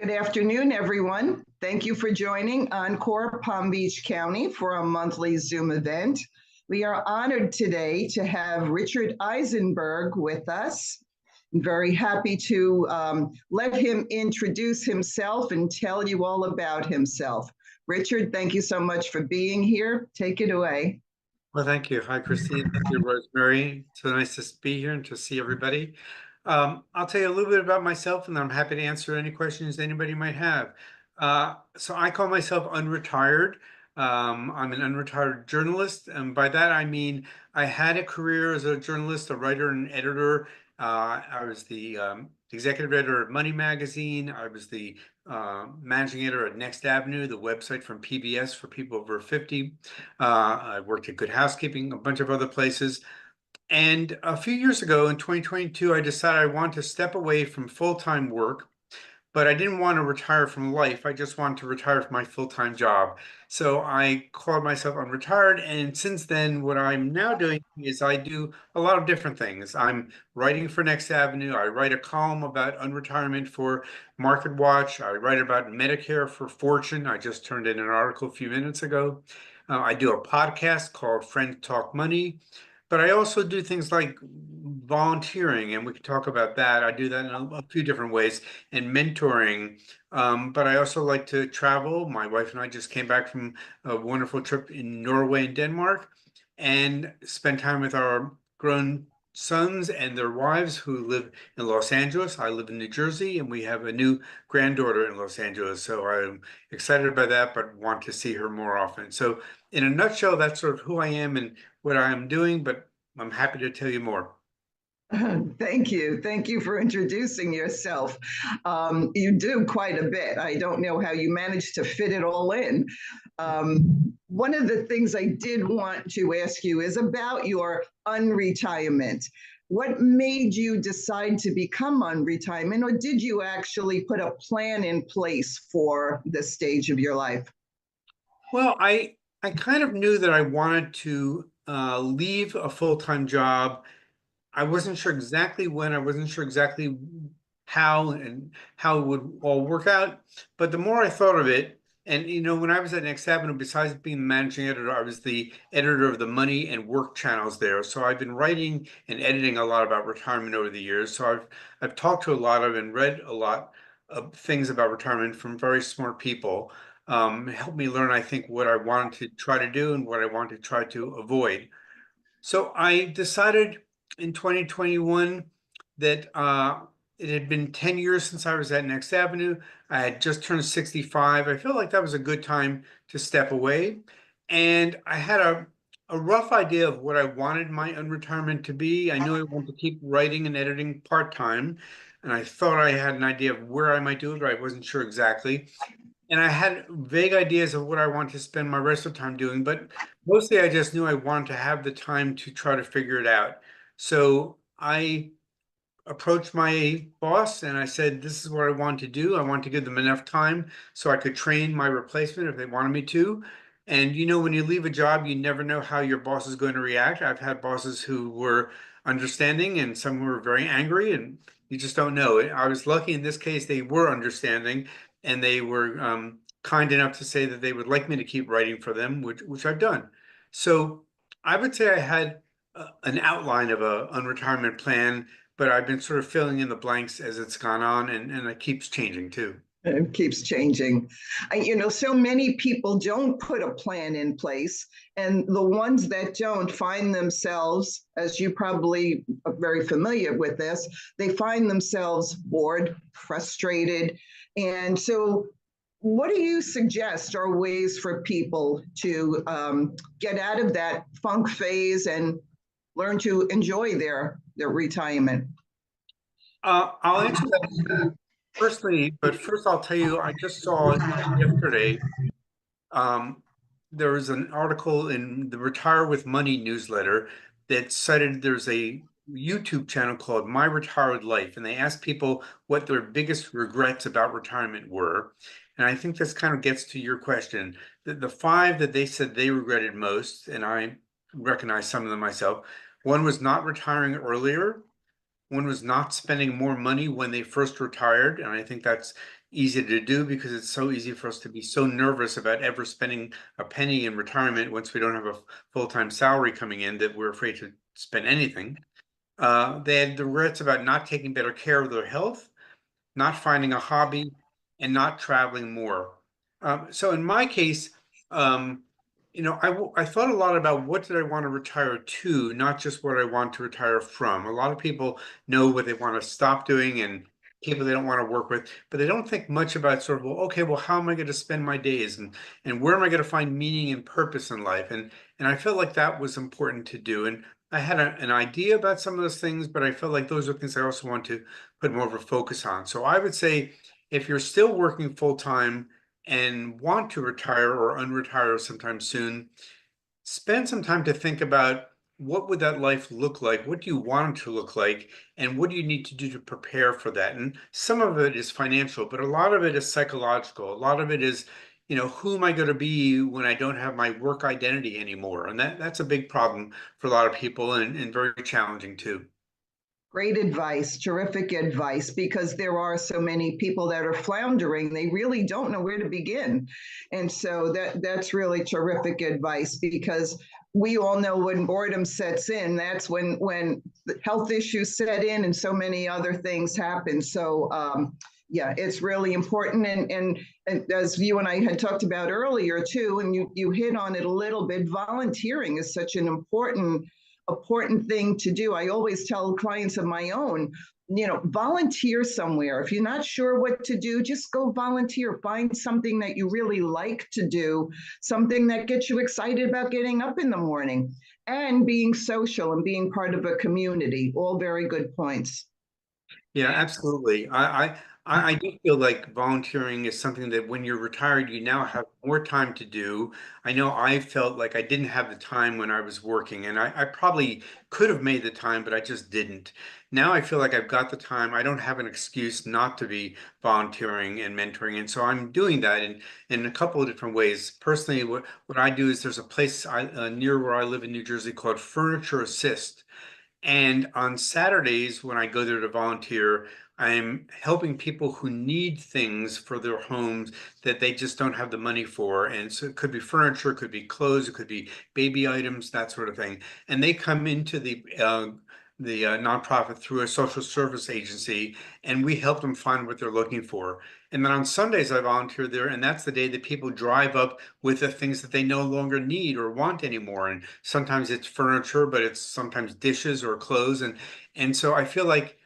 Good afternoon, everyone. Thank you for joining Encore Palm Beach County for our monthly Zoom event. We are honored today to have Richard Eisenberg with us. I'm very happy to let him introduce himself and tell you all about himself. Richard, thank you so much for being here. Take it away. Well, thank you. Hi, Christine. Thank you, Rosemary. So nice to be here and to see everybody. I'll tell you a little bit about myself, and then I'm happy to answer any questions anybody might have. So I call myself unretired. I'm an unretired journalist, and by that I mean I had a career as a journalist, a writer, and editor. I was the executive editor of Money Magazine. I was the managing editor at Next Avenue, the website from PBS for people over 50. I worked at Good Housekeeping, a bunch of other places. And a few years ago in 2022, I decided I wanted to step away from full-time work, but I didn't want to retire from life. I just wanted to retire from my full-time job. So I called myself unretired. And since then, what I'm now doing is I do a lot of different things. I'm writing for Next Avenue. I write a column about unretirement for Market Watch. I write about Medicare for Fortune. I just turned in an article a few minutes ago. I do a podcast called Friends Talk Money. But I also do things like volunteering, and we can talk about that. I do that in a few different ways, and mentoring. But I also like to travel. My wife and I just came back from a wonderful trip in Norway and Denmark and spent time with our grown sons and their wives who live in Los Angeles. I live in New Jersey, and we have a new granddaughter in Los Angeles. So I'm excited by that, but want to see her more often. So in a nutshell, that's sort of who I am and what I'm doing, but I'm happy to tell you more. Thank you. Thank you for introducing yourself. You do quite a bit. I don't know how you managed to fit it all in. One of the things I did want to ask you is about your unretirement. What made you decide to become unretirement, or did you actually put a plan in place for this stage of your life? Well, I kind of knew that I wanted to leave a full-time job. I wasn't sure exactly when, I wasn't sure exactly how and how it would all work out. But the more I thought of it, and when I was at Next Avenue, besides being the managing editor, I was the editor of the money and work channels there. So I've been writing and editing a lot about retirement over the years. So I've talked to a lot of and read a lot of things about retirement from very smart people. Helped me learn, I think, what I wanted to try to do and what I wanted to try to avoid. So I decided in 2021 that it had been 10 years since I was at Next Avenue. I had just turned 65. I felt like that was a good time to step away. And I had a rough idea of what I wanted my unretirement to be. I knew I wanted to keep writing and editing part-time. And I thought I had an idea of where I might do it, but I wasn't sure exactly. And I had vague ideas of what I wanted to spend my rest of the time doing, but mostly I just knew I wanted to have the time to try to figure it out. So I approached my boss and I said, this is what I want to do. I want to give them enough time so I could train my replacement if they wanted me to. And when you leave a job, you never know how your boss is going to react. I've had bosses who were understanding and some who were very angry, and you just don't know. I was lucky in this case, they were understanding and they were kind enough to say that they would like me to keep writing for them, which I've done. So I would say I had an outline of a unretirement plan, but I've been sort of filling in the blanks as it's gone on, and it keeps changing too. It keeps changing. So many people don't put a plan in place, and the ones that don't find themselves, as you probably are very familiar with this, they find themselves bored, frustrated. And so, what do you suggest are ways for people to get out of that funk phase and learn to enjoy their retirement? I'll answer that firstly, but first I'll tell you, I just saw yesterday, there was an article in the Retire with Money newsletter that cited there's a YouTube channel called My Retired Life, and they asked people what their biggest regrets about retirement were. And I think this kind of gets to your question. The five that they said they regretted most, and I recognize some of them myself, one was not retiring earlier. One was not spending more money when they first retired. And I think that's, easy to do because it's so easy for us to be so nervous about ever spending a penny in retirement once we don't have a full-time salary coming in that we're afraid to spend anything. They had the regrets about not taking better care of their health, not finding a hobby, and not traveling more. So in my case, um, I thought a lot about what did I want to retire to, not just what I want to retire from. A lot of people know what they want to stop doing and people they don't want to work with, but they don't think much about sort of, well, okay, well, how am I going to spend my days and where am I going to find meaning and purpose in life? And I felt like that was important to do. And I had an idea about some of those things, but I felt like those are things I also want to put more of a focus on. So I would say if you're still working full time and want to retire or unretire sometime soon, spend some time to think about what would that life look like? What do you want it to look like? And what do you need to do to prepare for that? And some of it is financial, but a lot of it is psychological. A lot of it is, who am I going to be when I don't have my work identity anymore? And that's a big problem for a lot of people and very challenging too. Great advice, terrific advice, because there are so many people that are floundering. They really don't know where to begin. And so that's really terrific advice because we all know when boredom sets in, that's when the health issues set in and so many other things happen. So yeah, it's really important. And as you and I had talked about earlier too, and you hit on it a little bit, volunteering is such an important thing to do. I always tell clients of my own, volunteer somewhere. If you're not sure what to do, just go volunteer. Find something that you really like to do, something that gets you excited about getting up in the morning and being social and being part of a community. All very good points. Yeah, absolutely. I do feel like volunteering is something that when you're retired, you now have more time to do. I know I felt like I didn't have the time when I was working, and I probably could have made the time, but I just didn't. Now I feel like I've got the time. I don't have an excuse not to be volunteering and mentoring, and so I'm doing that in a couple of different ways. Personally, what I do is there's a place near where I live in New Jersey called Furniture Assist. And on Saturdays, when I go there to volunteer, I'm helping people who need things for their homes that they just don't have the money for. And so it could be furniture, it could be clothes, it could be baby items, that sort of thing. And they come into the nonprofit through a social service agency, and we help them find what they're looking for. And then on Sundays, I volunteer there, and that's the day that people drive up with the things that they no longer need or want anymore. And sometimes it's furniture, but it's sometimes dishes or clothes. And so I feel like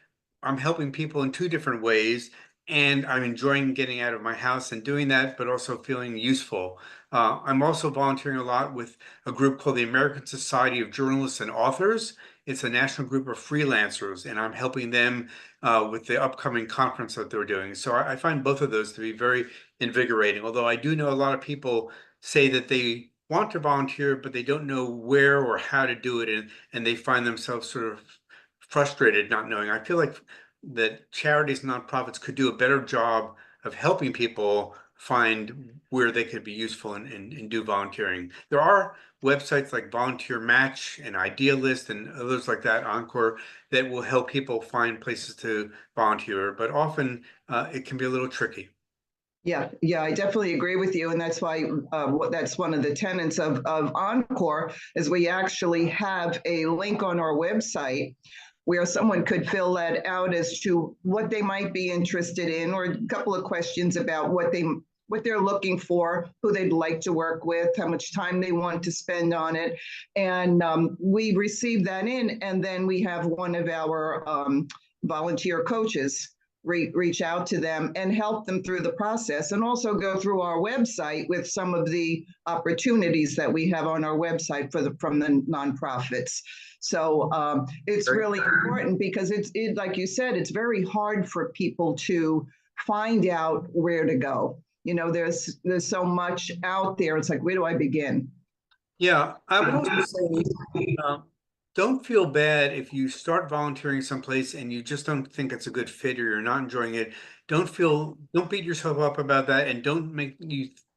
I'm helping people in two different ways. And I'm enjoying getting out of my house and doing that, but also feeling useful. I'm also volunteering a lot with a group called the American Society of Journalists and Authors. It's a national group of freelancers, and I'm helping them with the upcoming conference that they're doing. So I find both of those to be very invigorating. Although I do know a lot of people say that they want to volunteer, but they don't know where or how to do it, and they find themselves sort of frustrated not knowing. I feel like that charities and nonprofits could do a better job of helping people find where they could be useful and do volunteering. There are websites like Volunteer Match and Idealist and others like that, Encore, that will help people find places to volunteer, but often it can be a little tricky. Yeah, I definitely agree with you, and that's why that's one of the tenets of Encore is we actually have a link on our website where someone could fill that out as to what they might be interested in, or a couple of questions about what they're looking for, who they'd like to work with, how much time they want to spend on it, and we receive that in, and then we have one of our volunteer coaches reach out to them and help them through the process, and also go through our website with some of the opportunities that we have on our website from the nonprofits. So it's really important because like you said, it's very hard for people to find out where to go. There's so much out there. It's like, where do I begin? Yeah, I would also say um, don't feel bad if you start volunteering someplace and you just don't think it's a good fit or you're not enjoying it. Don't beat yourself up about that, and don't make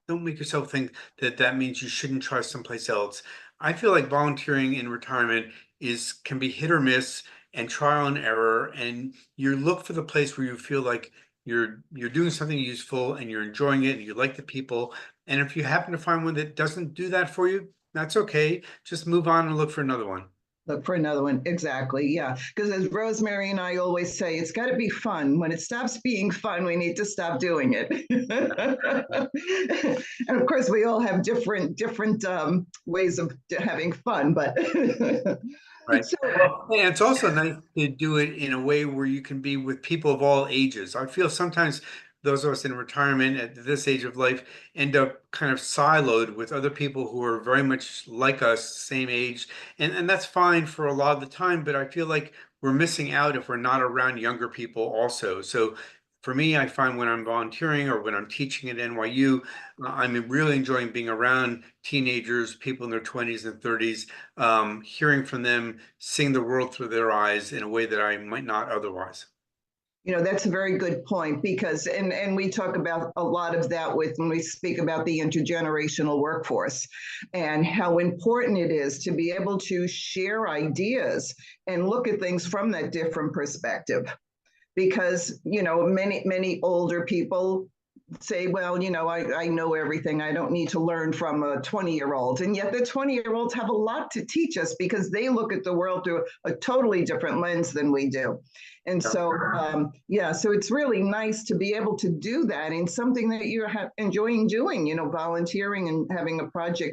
yourself think that that means you shouldn't try someplace else. I feel like volunteering in retirement is can be hit or miss and trial and error, and you look for the place where you feel like you're doing something useful and you're enjoying it and you like the people. And if you happen to find one that doesn't do that for you, that's okay. Just move on and look for another one. Look for another one. Exactly. Yeah. Because as Rosemary and I always say, it's got to be fun. When it stops being fun, we need to stop doing it. And of course, we all have different ways of having fun, but Right. so Well, and it's also nice to do it in a way where you can be with people of all ages. I feel sometimes those of us in retirement at this age of life end up kind of siloed with other people who are very much like us, same age. And that's fine for a lot of the time, but I feel like we're missing out if we're not around younger people also. So for me, I find when I'm volunteering or when I'm teaching at NYU, I'm really enjoying being around teenagers, people in their 20s and 30s, hearing from them, seeing the world through their eyes in a way that I might not otherwise. that's a very good point because and we talk about a lot of that with when we speak about the intergenerational workforce and how important it is to be able to share ideas and look at things from that different perspective because many older people say, well, I know everything. I don't need to learn from a 20-year-old. And yet the 20-year-olds have a lot to teach us because they look at the world through a totally different lens than we do. And so, so it's really nice to be able to do that in something that you're enjoying doing, volunteering and having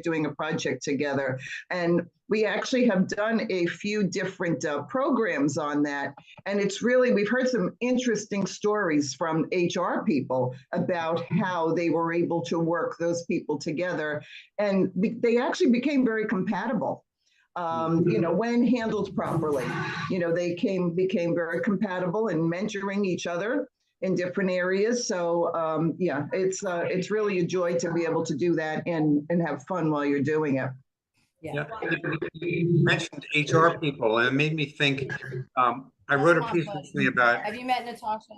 doing a project together. And we actually have done a few different programs on that. And we've heard some interesting stories from HR people about how they were able to work those people together. And they actually became very compatible. When handled properly, they became very compatible and mentoring each other in different areas. So it's really a joy to be able to do that and have fun while you're doing it. Yeah, you mentioned HR people, and it made me think. I wrote a piece recently about Have you met Natasha?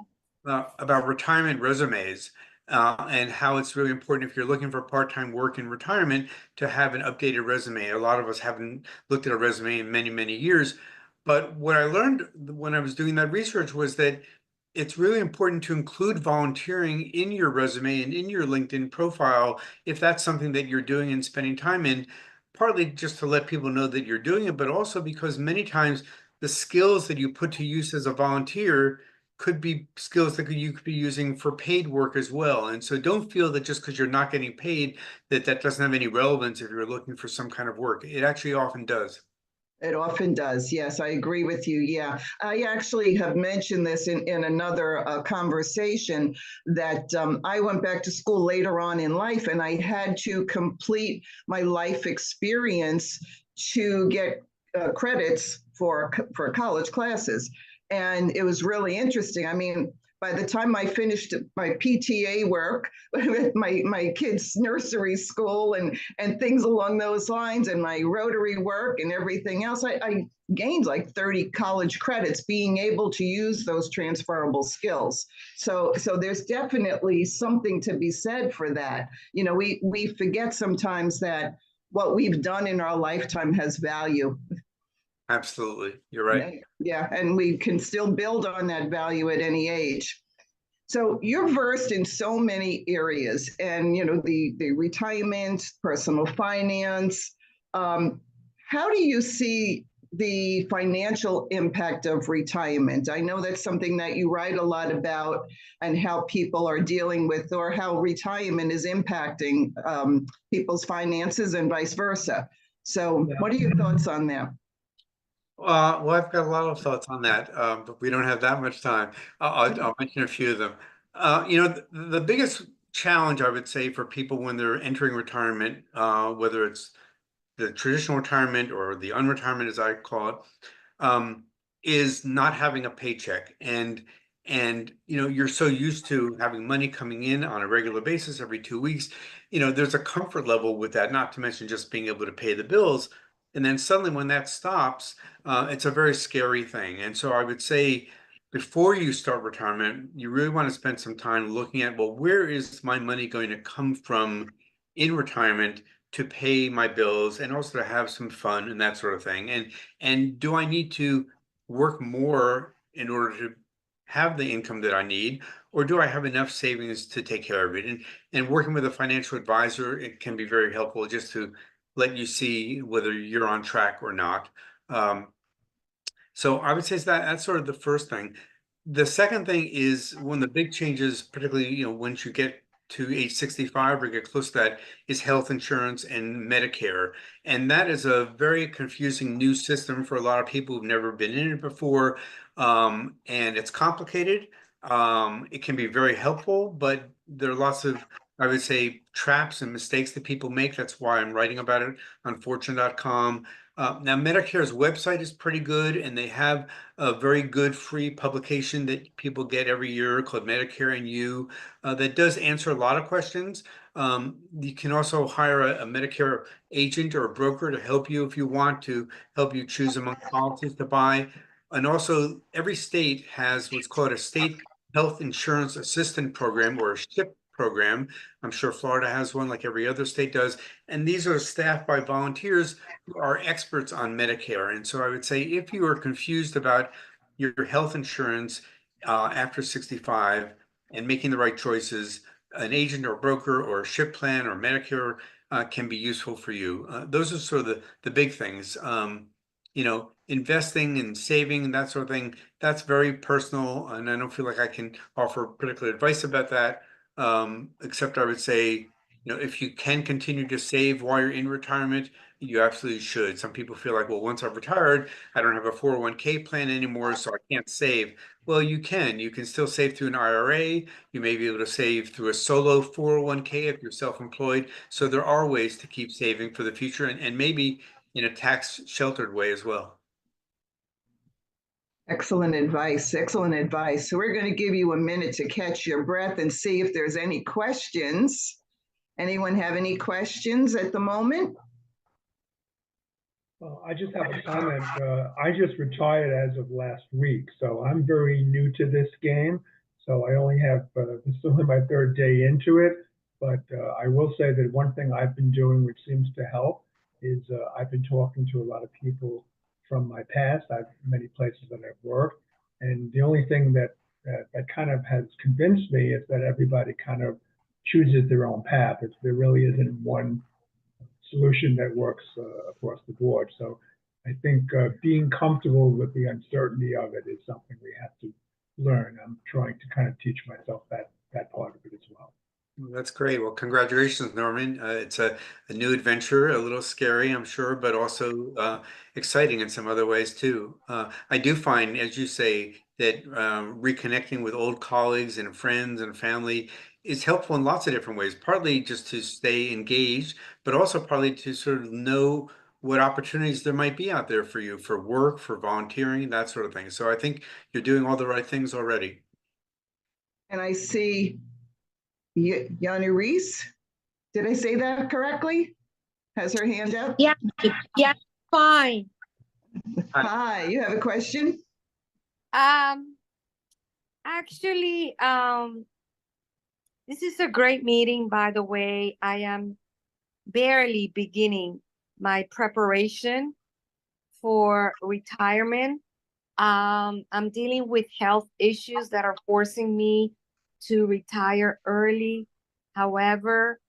About retirement resumes and how it's really important if you're looking for part-time work in retirement to have an updated resume. A lot of us haven't looked at a resume in many, many years. But what I learned when I was doing that research was that it's really important to include volunteering in your resume and in your LinkedIn profile if that's something that you're doing and spending time in, partly just to let people know that you're doing it, but also because many times the skills that you put to use as a volunteer could be skills that you could be using for paid work as well. And so don't feel that just because you're not getting paid, that doesn't have any relevance if you're looking for some kind of work. It actually often does. It often does. Yes, I agree with you. Yeah, I actually have mentioned this in another conversation that I went back to school later on in life and I had to complete my life experience to get credits for college classes. And it was really interesting. I mean, by the time I finished my PTA work with my kids' nursery school and things along those lines and my Rotary work and everything else, I gained like 30 college credits being able to use those transferable skills. So there's definitely something to be said for that. We forget sometimes that what we've done in our lifetime has value. Absolutely. You're right. Yeah, and we can still build on that value at any age. So you're versed in so many areas and, the retirement, personal finance. How do you see the financial impact of retirement? I know that's something that you write a lot about and how people are dealing with or how retirement is impacting people's finances and vice versa. So what are your thoughts on that? Well, I've got a lot of thoughts on that, but we don't have that much time. I'll mention a few of them. The biggest challenge I would say for people when they're entering retirement, whether it's the traditional retirement or the unretirement, as I call it, is not having a paycheck. And you're so used to having money coming in on a regular basis every 2 weeks. There's a comfort level with that, not to mention just being able to pay the bills. And then suddenly when that stops, it's a very scary thing. And so I would say before you start retirement, you really want to spend some time looking at, well, where is my money going to come from in retirement to pay my bills and also to have some fun and that sort of thing. And do I need to work more in order to have the income that I need, or do I have enough savings to take care of it? And working with a financial advisor, it can be very helpful just to let you see whether you're on track or not. Um, so I would say that's sort of the first thing. The second thing is one of the big changes, particularly, once you get to age 65 or get close to that, is health insurance and Medicare. And that is a very confusing new system for a lot of people who've never been in it before. And it's complicated. It can be very helpful, but there are lots of, I would say, traps and mistakes that people make. That's why I'm writing about it on fortune.com. Now, Medicare's website is pretty good, and they have a very good free publication that people get every year called Medicare and You that does answer a lot of questions. You can also hire a Medicare agent or a broker to help you if you want, to help you choose among policies to buy. And also, every state has what's called a state health insurance assistant program, or a SHIP program. I'm sure Florida has one, like every other state does. And these are staffed by volunteers who are experts on Medicare. And so I would say, if you are confused about your health insurance after 65 and making the right choices, an agent or broker or a SHIP plan or Medicare can be useful for you. Those are sort of the big things. Investing and saving and that sort of thing, that's very personal. And I don't feel like I can offer particular advice about that, except I would say, if you can continue to save while you're in retirement, you absolutely should. Some people feel like, well, once I've retired, I don't have a 401k plan anymore, so I can't save. Well, you can. You can still save through an IRA. You may be able to save through a solo 401k if you're self-employed. So there are ways to keep saving for the future, and maybe in a tax sheltered way as well. Excellent advice. Excellent advice. So we're going to give you a minute to catch your breath and see if there's any questions. Anyone have any questions at the moment? Well, I just have a comment. I just retired as of last week, so I'm very new to this game. So I only have, this is only my third day into it. But I will say that one thing I've been doing, which seems to help, is I've been talking to a lot of people from my past. I've many places that I've worked. And the only thing that kind of has convinced me is that everybody kind of chooses their own path. There really isn't one solution that works across the board. So I think being comfortable with the uncertainty of it is something we have to learn. I'm trying to kind of teach myself that part of it as well. That's great. Well, congratulations, Norman. It's a new adventure, a little scary, I'm sure, but also exciting in some other ways too. I do find, as you say, that reconnecting with old colleagues and friends and family is helpful in lots of different ways, partly just to stay engaged, but also partly to sort of know what opportunities there might be out there for you, for work, for volunteering, that sort of thing. So I think you're doing all the right things already. And I see Yanni Reese. Did I say that correctly? Has her hand up? Yeah, yeah, fine. Hi, you have a question? Actually, this is a great meeting, by the way. I am barely beginning my preparation for retirement. I'm dealing with health issues that are forcing me to retire early. However,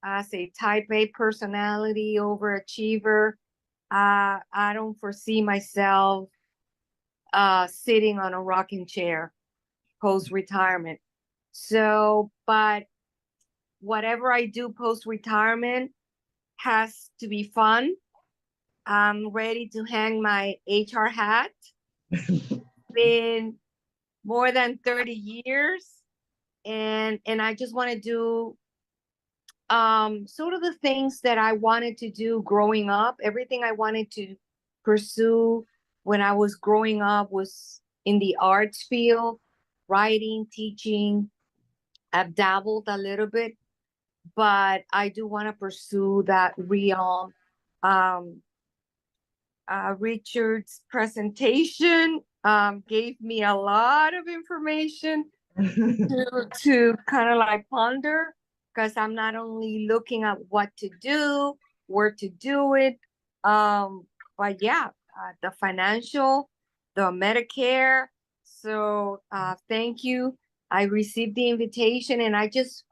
as a type A personality overachiever, I don't foresee myself sitting on a rocking chair post-retirement. So, but whatever I do post-retirement has to be fun. I'm ready to hang my HR hat. Been more than 30 years, and I just want to do sort of the things that I wanted to do growing up. Everything I wanted to pursue when I was growing up was in the arts field, writing, teaching. I've dabbled a little bit, but I do want to pursue that realm. Richard's presentation gave me a lot of information to kind of like ponder, because I'm not only looking at what to do, where to do it, but yeah, the financial, the Medicare. So thank you. I received the invitation and I just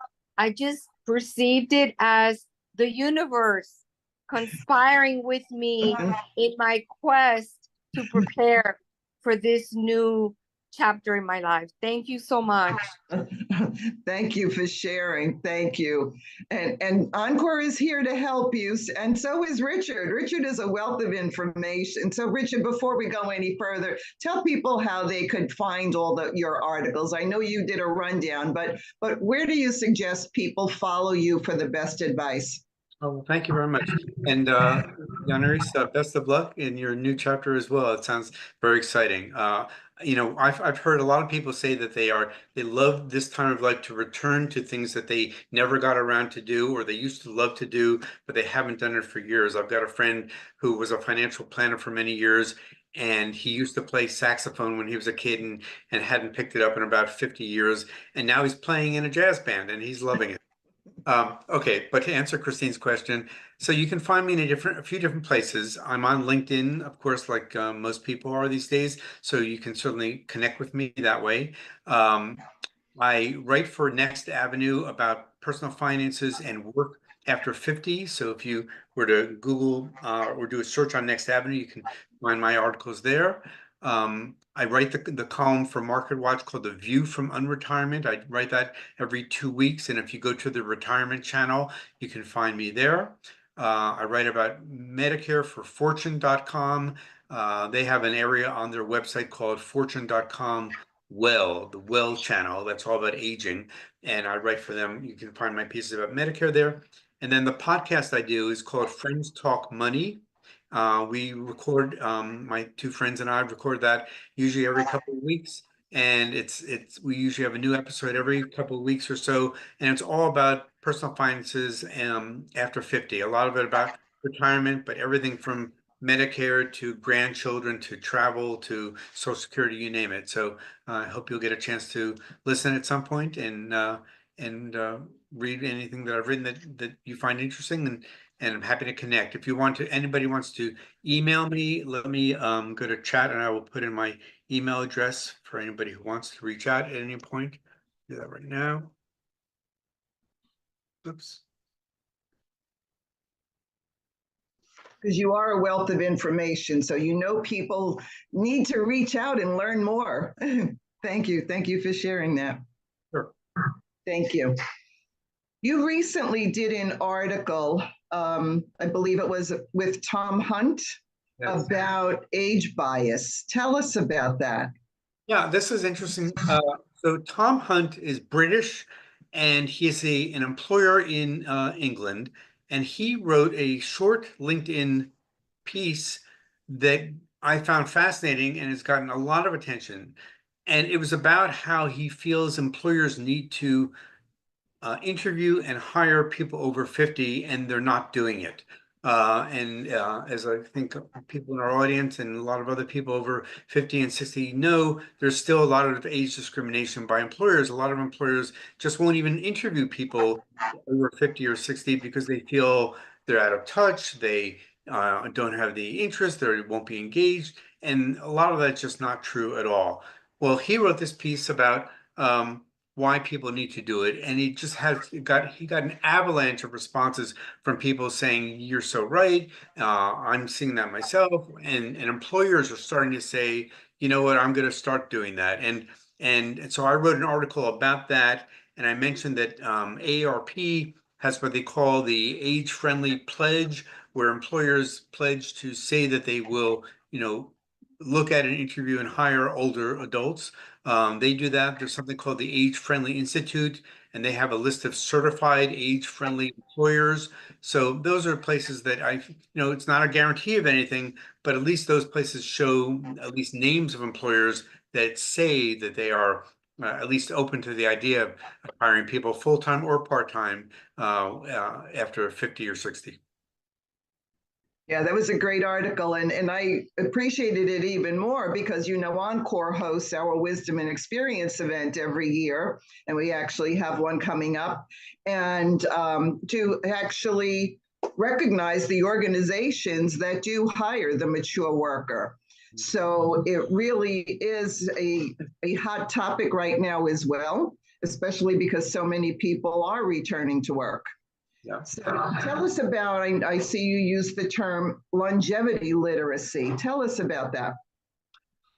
perceived it as the universe conspiring with me in my quest to prepare for this new chapter in my life. Thank you so much. Thank you for sharing. Thank you. And Encore is here to help you, and so is Richard. Richard is a wealth of information. So, Richard, before we go any further, tell people how they could find all your articles. I know you did a rundown, but where do you suggest people follow you for the best advice? Oh, well, thank you very much. And Yanis, best of luck in your new chapter as well. It sounds very exciting. I've heard a lot of people say that they love this time of life to return to things that they never got around to do or they used to love to do, but they haven't done it for years. I've got a friend who was a financial planner for many years, and he used to play saxophone when he was a kid and hadn't picked it up in about 50 years. And now he's playing in a jazz band and he's loving it. Okay, but to answer Christine's question, so you can find me in a few different places. I'm on LinkedIn, of course, like most people are these days, so you can certainly connect with me that way. I write for Next Avenue about personal finances and work after 50. So if you were to Google or do a search on Next Avenue, you can find my articles there. I write the column for Market Watch called The View from Unretirement. I write that every 2 weeks. And if you go to the retirement channel, you can find me there. I write about Medicare for fortune.com. They have an area on their website called fortune.com the Well channel. That's all about aging. And I write for them. You can find my pieces about Medicare there. And then the podcast I do is called Friends Talk Money. We record, my two friends and I record that usually every couple of weeks. And we usually have a new episode every couple of weeks or so. And it's all about personal finances after 50. A lot of it about retirement, but everything from Medicare to grandchildren to travel to Social Security, you name it. So I hope you'll get a chance to listen at some point and read anything that I've written that you find interesting, and I'm happy to connect. If anybody wants to email me, let me go to chat and I will put in my email address for anybody who wants to reach out at any point. Do that right now. Oops. Because you are a wealth of information, so people need to reach out and learn more. Thank you for sharing that. Sure. Thank you. You recently did an article, I believe it was with Tom Hunt, yes, about age bias. Tell us about that. Yeah, this is interesting. So Tom Hunt is British, and he is an employer in England. And he wrote a short LinkedIn piece that I found fascinating and has gotten a lot of attention. And it was about how he feels employers need to interview and hire people over 50 and they're not doing it. As I think people in our audience and a lot of other people over 50 and 60 know, there's still a lot of age discrimination by employers. A lot of employers just won't even interview people over 50 or 60 because they feel they're out of touch, they don't have the interest, they won't be engaged, and a lot of that's just not true at all. Well, he wrote this piece about why people need to do it, and he got an avalanche of responses from people saying, "You're so right. I'm seeing that myself," and employers are starting to say, "You know what? I'm going to start doing that." And so I wrote an article about that, and I mentioned that AARP has what they call the age-friendly pledge, where employers pledge to say that they will, look at an interview and hire older adults. They do that. There's something called the Age Friendly Institute, and they have a list of certified age-friendly employers. So those are places that it's not a guarantee of anything, but at least those places show at least names of employers that say that they are at least open to the idea of hiring people full-time or part-time after 50 or 60. Yeah, that was a great article, and I appreciated it even more because, Encore hosts our Wisdom and Experience event every year, and we actually have one coming up, and to actually recognize the organizations that do hire the mature worker. So it really is a hot topic right now as well, especially because so many people are returning to work. Yeah. So tell us about, I see you use the term longevity literacy. Tell us about that.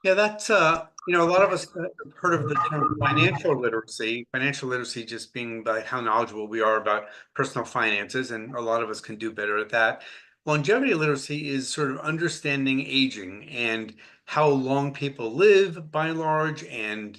Yeah, that's a lot of us have heard of the term financial literacy. Financial literacy just being by how knowledgeable we are about personal finances, and a lot of us can do better at that. Longevity literacy is sort of understanding aging and how long people live by and large, and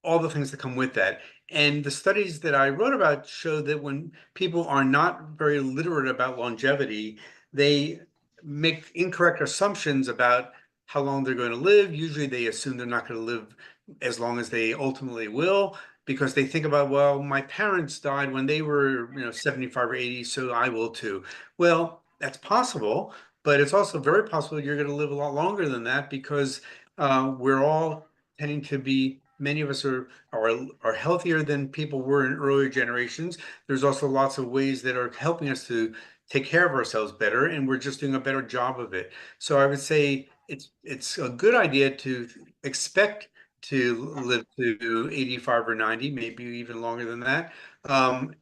all the things that come with that. And the studies that I wrote about show that when people are not very literate about longevity, they make incorrect assumptions about how long they're going to live. Usually they assume they're not going to live as long as they ultimately will, because they think about, well, my parents died when they were, 75 or 80, so I will too. Well, that's possible, but it's also very possible you're going to live a lot longer than that, because we're all tending to be, many of us are healthier than people were in earlier generations. There's also lots of ways that are helping us to take care of ourselves better, and we're just doing a better job of it. So I would say it's a good idea to expect to live to 85 or 90, maybe even longer than that,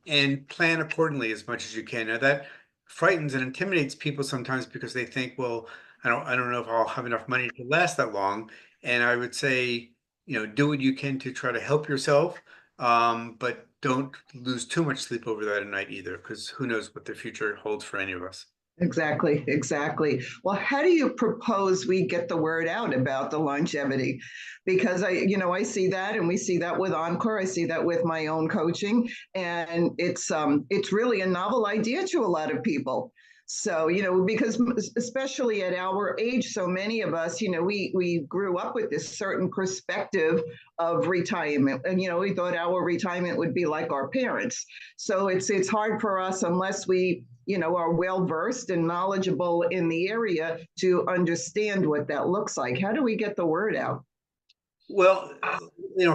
and plan accordingly as much as you can. Now that frightens and intimidates people sometimes, because they think, well, I don't know if I'll have enough money to last that long. And I would say, do what you can to try to help yourself, but don't lose too much sleep over that at night either, because who knows what the future holds for any of us. Exactly, exactly. Well, how do you propose we get the word out about the longevity? Because I see that, and we see that with Encore. I see that with my own coaching, and it's really a novel idea to a lot of people. So, because especially at our age, so many of us, we grew up with this certain perspective of retirement, and we thought our retirement would be like our parents. So it's hard for us unless we are well versed and knowledgeable in the area to understand what that looks like. How do we get the word out? Well,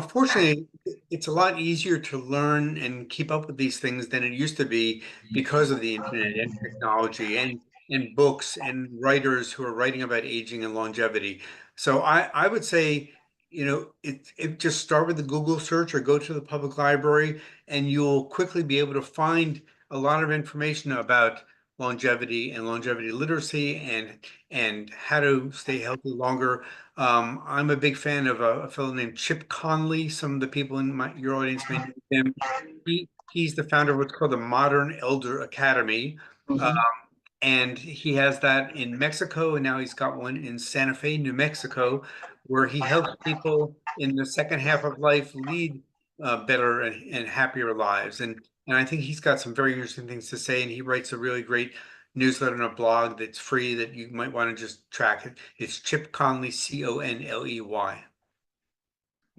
fortunately, it's a lot easier to learn and keep up with these things than it used to be, because of the internet and technology and books and writers who are writing about aging and longevity. So I would say, it just start with the Google search or go to the public library, and you'll quickly be able to find a lot of information about longevity and longevity literacy, and how to stay healthy longer. I'm a big fan of a fellow named Chip Conley. Some of the people in your audience may know him. He's the founder of what's called the Modern Elder Academy. Uh, Mhm. and he has that in Mexico, and now he's got one in Santa Fe, New Mexico, where he helps people in the second half of life lead better and happier lives. And I think he's got some very interesting things to say, and he writes a really great newsletter and a blog that's free that you might want to just track it. It's Chip Conley, Conley.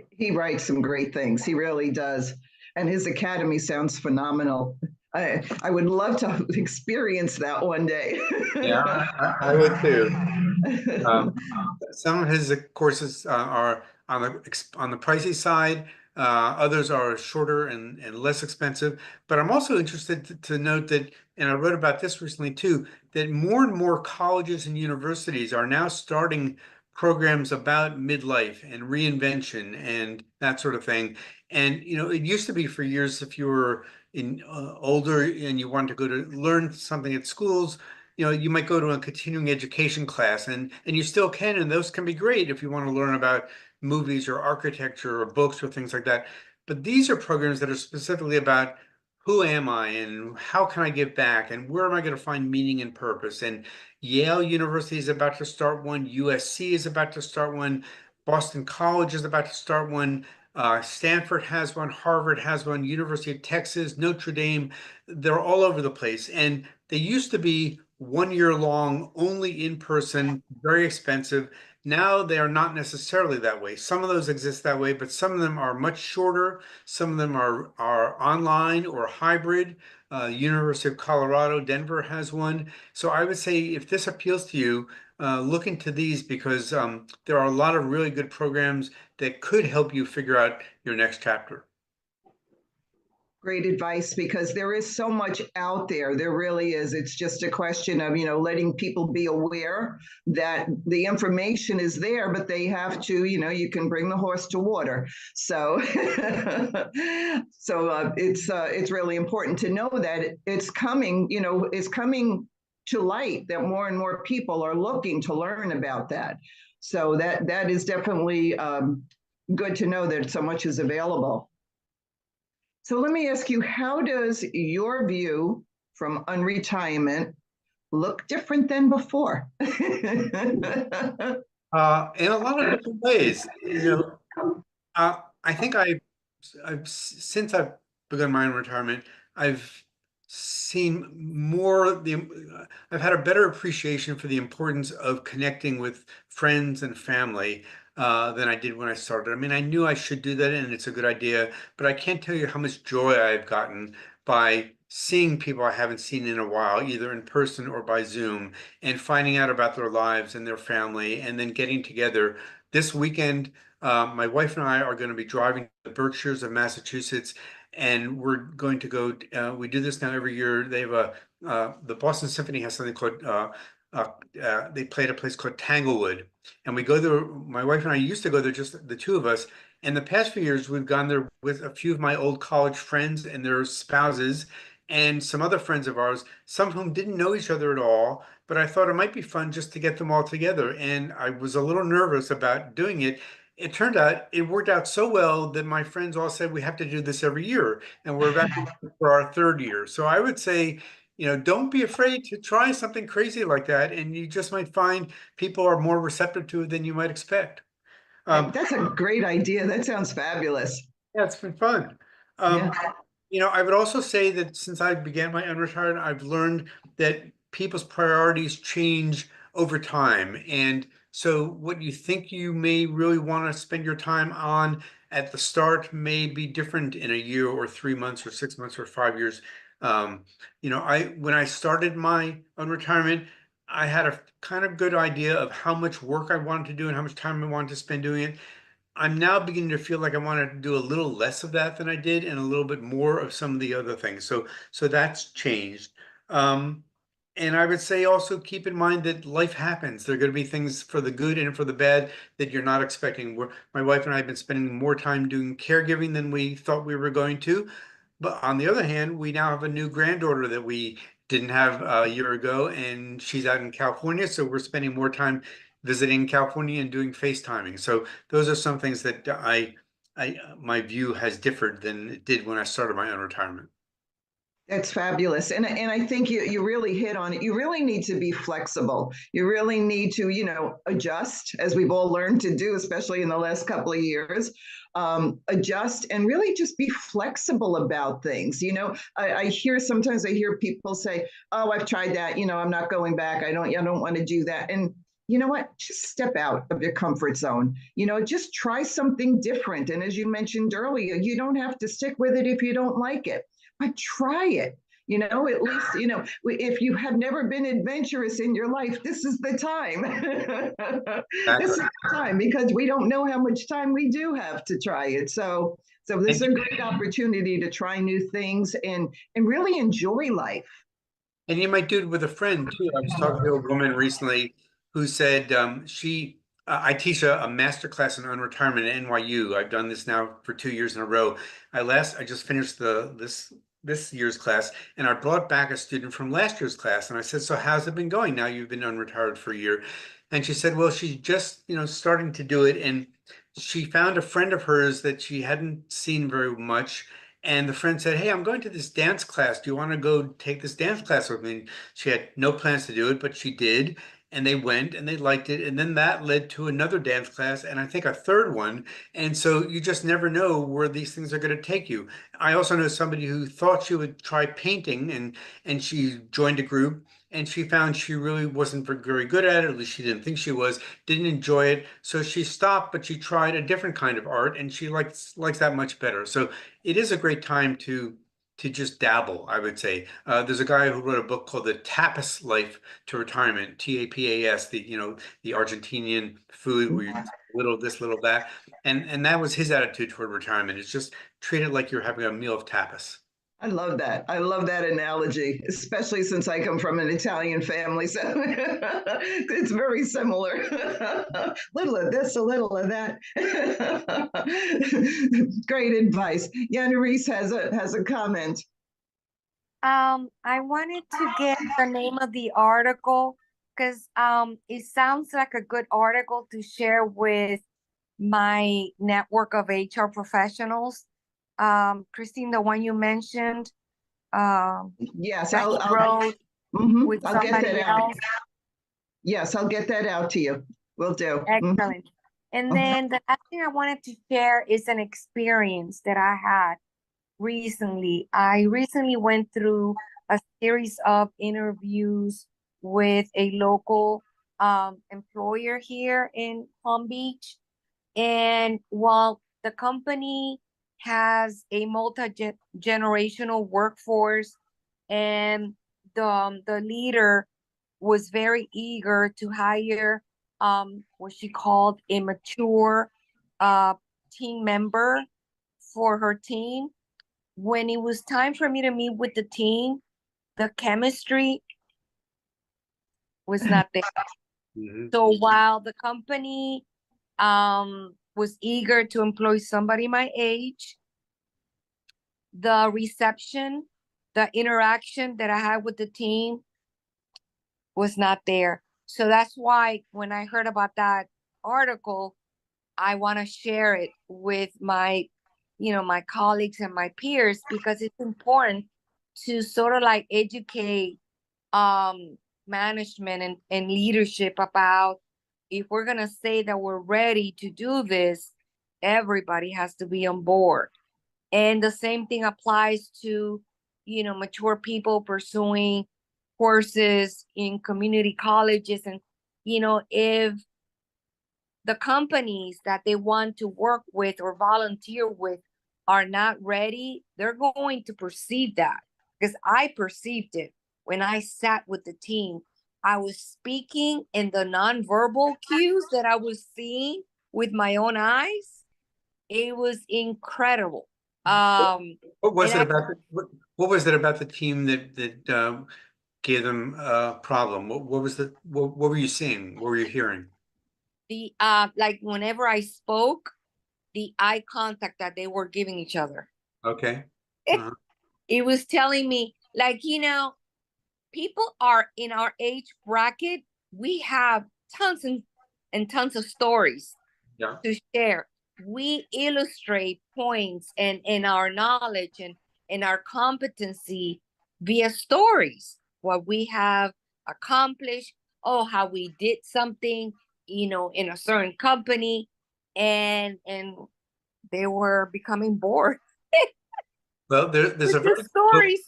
He writes some great things. He really does. And his academy sounds phenomenal. I would love to experience that one day. Yeah, I would too. Um, some of his courses are on the pricey side. Others are shorter and less expensive. But I'm also interested to note that, and I wrote about this recently too, that more and more colleges and universities are now starting programs about midlife and reinvention and that sort of thing. And it used to be for years, if you were in older and you wanted to go to learn something at schools, you might go to a continuing education class, and you still can, and those can be great if you want to learn about movies or architecture or books or things like that. But these are programs that are specifically about who am I and how can I give back and where am I going to find meaning and purpose. And Yale University is about to start one, USC is about to start one, Boston College is about to start one. Stanford has one, Harvard has one, University of Texas, Notre Dame. They're all over the place. And they used to be 1 year long, only in person, very expensive. Now they are not necessarily that way. Some of those exist that way, but some of them are much shorter. Some of them are online or hybrid. University of Colorado, Denver has one. So I would say if this appeals to you, look into these, because there are a lot of really good programs that could help you figure out your next chapter. Great advice, because there is so much out there. There really is. It's just a question of, letting people be aware that the information is there, but they have to, you can bring the horse to water. So, it's really important to know that it's coming, it's coming to light, that more and more people are looking to learn about that. So that is definitely good to know that so much is available. So let me ask you, how does your view from unretirement look different than before? In a lot of different ways. I think since I've begun my own retirement, I've seen I've had a better appreciation for the importance of connecting with friends and family than I did when I started. I mean, I knew I should do that and it's a good idea, but I can't tell you how much joy I've gotten by seeing people I haven't seen in a while, either in person or by Zoom, and finding out about their lives and their family, and then getting together. This weekend, my wife and I are going to be driving to the Berkshires of Massachusetts, and we're going to go. We do this now every year. They have the Boston Symphony has something called. They play at a place called Tanglewood, and we go there. My wife and I used to go there, just the two of us. And the past few years, we've gone there with a few of my old college friends and their spouses, and some other friends of ours, some of whom didn't know each other at all. But I thought it might be fun just to get them all together. And I was a little nervous about doing it. It turned out it worked out so well that my friends all said we have to do this every year. And we're about for our third year. So I would say, don't be afraid to try something crazy like that. And you just might find people are more receptive to it than you might expect. That's a great idea. That sounds fabulous. Yeah, it's been fun. Yeah. I would also say that since I began my unretired, I've learned that people's priorities change over time. And so what you think you may really want to spend your time on at the start may be different in a year or 3 months or 6 months or 5 years. When I started my unretirement, I had a kind of good idea of how much work I wanted to do and how much time I wanted to spend doing it. I'm now beginning to feel like I want to do a little less of that than I did and a little bit more of some of the other things. So that's changed. Um, and I would say also keep in mind that life happens. There are going to be things for the good and for the bad that you're not expecting. My wife and I have been spending more time doing caregiving than we thought we were going to. But on the other hand, we now have a new granddaughter that we didn't have a year ago, and she's out in California. So we're spending more time visiting California and doing FaceTiming. So those are some things that my view has differed than it did when I started my own retirement. That's fabulous. And I think you really hit on it. You really need to be flexible. You really need to, adjust, as we've all learned to do, especially in the last couple of years. Adjust and really just be flexible about things. Sometimes I hear people say, "Oh, I've tried that. I'm not going back. I don't want to do that." And you know what? Just step out of your comfort zone. Just try something different. And as you mentioned earlier, you don't have to stick with it if you don't like it, but try it. At least, if you have never been adventurous in your life, this is the time. This is the time, because we don't know how much time we do have to try it. So this is a great opportunity to try new things and really enjoy life. And you might do it with a friend too. I was talking to a woman recently who said I teach a master class in unretirement at NYU. I've done this now for 2 years in a row. I just finished this year's class, and I brought back a student from last year's class, and I said, "So how's it been going now you've been unretired for a year?" And she said, "Well, she's just starting to do it, and she found a friend of hers that she hadn't seen very much." And the friend said, "Hey, I'm going to this dance class. Do you want to go take this dance class with me?" And she had no plans to do it, but she did. And they went and they liked it. And then that led to another dance class and I think a third one. And so you just never know where these things are going to take you. I also know somebody who thought she would try painting and she joined a group and she found she really wasn't very good at it. At least she didn't think she was, didn't enjoy it. So she stopped, but she tried a different kind of art and she likes that much better. So it is a great time to just dabble, I would say. There's a guy who wrote a book called The Tapas Life to Retirement, TAPAS, the Argentinian food where you little this, little that. And that was his attitude toward retirement. It's just treat it like you're having a meal of tapas. I love that. I love that analogy, especially since I come from an Italian family. So it's very similar. Little of this, a little of that. Great advice. Reese has a comment. I wanted to get the name of the article because it sounds like a good article to share with my network of HR professionals. Christine, the one you mentioned, Yes, that you I'll wrote with I'll get somebody that out. else. Yes, I'll get that out to you. Will do. Excellent. And then the last thing I wanted to share is an experience that I had recently. I recently went through a series of interviews with a local employer here in Palm Beach. And while the company has a multi-generational workforce and the leader was very eager to hire what she called a mature team member for her team, when it was time for me to meet with the team, the chemistry was not there. Mhm. So while the company was eager to employ somebody my age, the reception, the interaction that I had with the team was not there. So that's why when I heard about that article, I want to share it with my, my colleagues and my peers, because it's important to sort of like educate management and leadership about, if we're going to say that we're ready to do this, everybody has to be on board. And the same thing applies to, mature people pursuing courses in community colleges. And, if the companies that they want to work with or volunteer with are not ready, they're going to perceive that, because I perceived it when I sat with the team. I was speaking, and the nonverbal cues that I was seeing with my own eyes, it was incredible. What was And it about what was it about the team that gave them a problem? What was what were you seeing? What were you hearing? the like whenever I spoke, the eye contact that they were giving each other, Okay. it was telling me, like, people are in our age bracket, we have tons and tons of stories Yeah. to share. We illustrate points and our knowledge and our competency via stories, what we have accomplished, oh, how we did something, in a certain company, and they were becoming bored Well, there's with a the very good book, stories.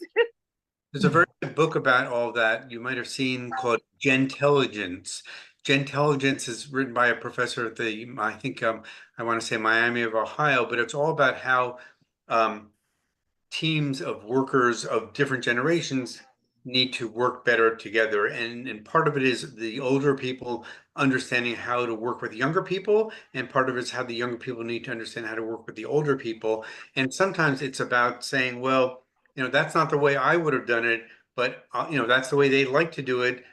there's a very good book about all that you might have seen called Gentelligence. Gentelligence is written by a professor at I think I want to say Miami of Ohio, but it's all about how um, teams of workers of different generations need to work better together. And part of it is the older people understanding how to work with younger people, and part of it's how the younger people need to understand how to work with the older people. And sometimes it's about saying, well, that's not the way I would have done it, but that's the way they like to do it.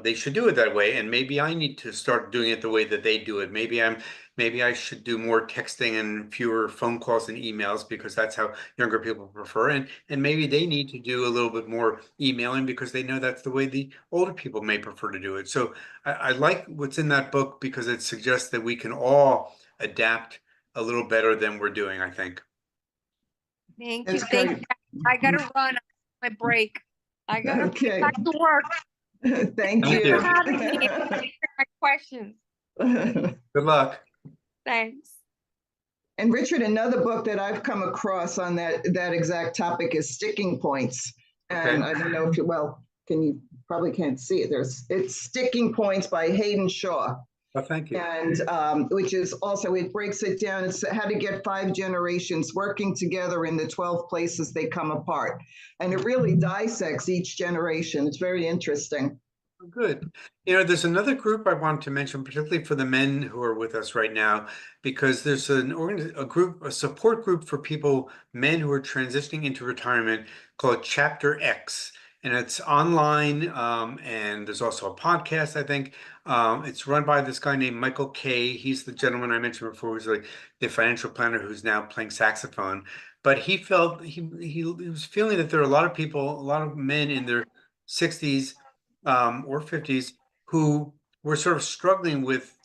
They should do it that way, and maybe I need to start doing it the way that they do it. Maybe I should do more texting and fewer phone calls and emails, because that's how younger people prefer. And maybe they need to do a little bit more emailing because they know that's the way the older people may prefer to do it. So I like what's in that book because it suggests that we can all adapt a little better than we're doing, I think. Thank you. That's Thank great. you. I gotta run my break. I gotta Okay. get back to work. Thank Thank you. you. For having me. Answer my questions. Good luck. Thanks. And Richard, another book that I've come across on that exact topic is Sticking Points. And Okay. I don't know if you probably can't see it. It's Sticking Points by Hayden Shaw. Well, thank you. And which is also, it breaks it down. It's how to get 5 generations working together in the 12 places they come apart. And it really dissects each generation. It's very interesting. Good. You know, there's another group I want to mention, particularly for the men who are with us right now, because there's a support group for people, men who are transitioning into retirement called Chapter X. And it's online, and there's also a podcast, I think. It's run by this guy named Michael Kay. He's the gentleman I mentioned before, who's like the financial planner who's now playing saxophone. But he felt he was feeling that there are a lot of people, a lot of men in their 60s or 50s who were sort of struggling with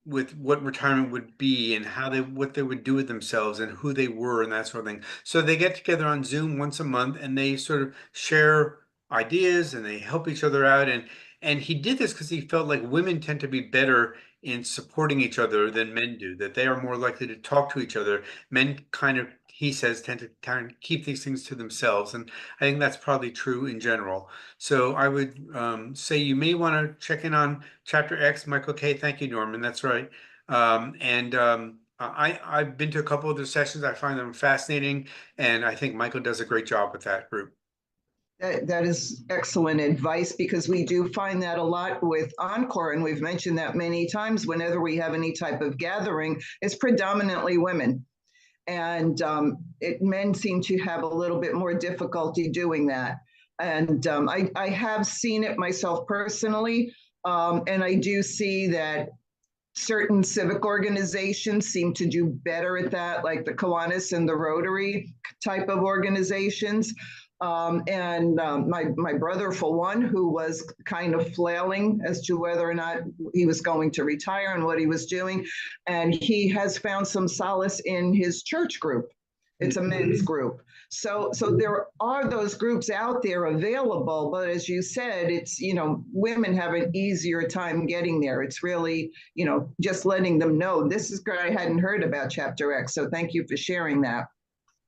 what retirement would be and how they what they would do with themselves and who they were and that sort of thing. So they get together on Zoom once a month and they sort of share ideas and they help each other out. And he did this because he felt like women tend to be better in supporting each other than men do, that they are more likely to talk to each other. Men kind of, he says, tend to kind of keep these things to themselves. And I think that's probably true in general. So I would say you may want to check in on Chapter X, Michael K. Thank you, Norman. That's right. I've been to a couple of their sessions. I find them fascinating, and I think Michael does a great job with that group. That is excellent advice, because we do find that a lot with Encore, and we've mentioned that many times. Whenever we have any type of gathering, it's predominantly women, and men seem to have a little bit more difficulty doing that. And I have seen it myself personally, and I do see that certain civic organizations seem to do better at that, like the Kiwanis and the Rotary type of organizations. My brother, for one, who was kind of flailing as to whether or not he was going to retire and what he was doing, and he has found some solace in his church group. It's a men's group. So there are those groups out there available, but as you said, it's, women have an easier time getting there. It's really, just letting them know, this is great. I hadn't heard about Chapter X. So thank you for sharing that.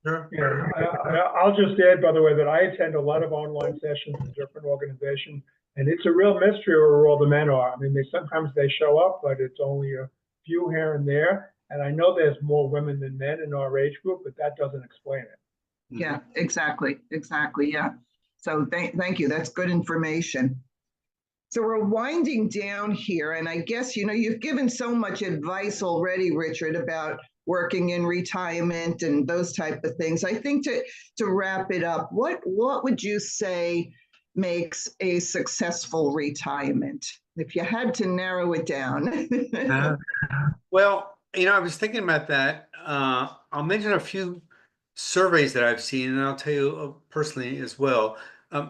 Sure. Yeah, I'll just add, by the way, that I attend a lot of online sessions in different organizations, and it's a real mystery where all the men are. I mean, sometimes they show up, but it's only a few here and there. And I know there's more women than men in our age group, but that doesn't explain it. Yeah, exactly. Yeah. So thank you. That's good information. So we're winding down here, and I guess, you've given so much advice already, Richard, about working in retirement and those type of things. I think to wrap it up, what would you say makes a successful retirement, if you had to narrow it down? Well, I was thinking about that. I'll mention a few surveys that I've seen, and I'll tell you personally as well.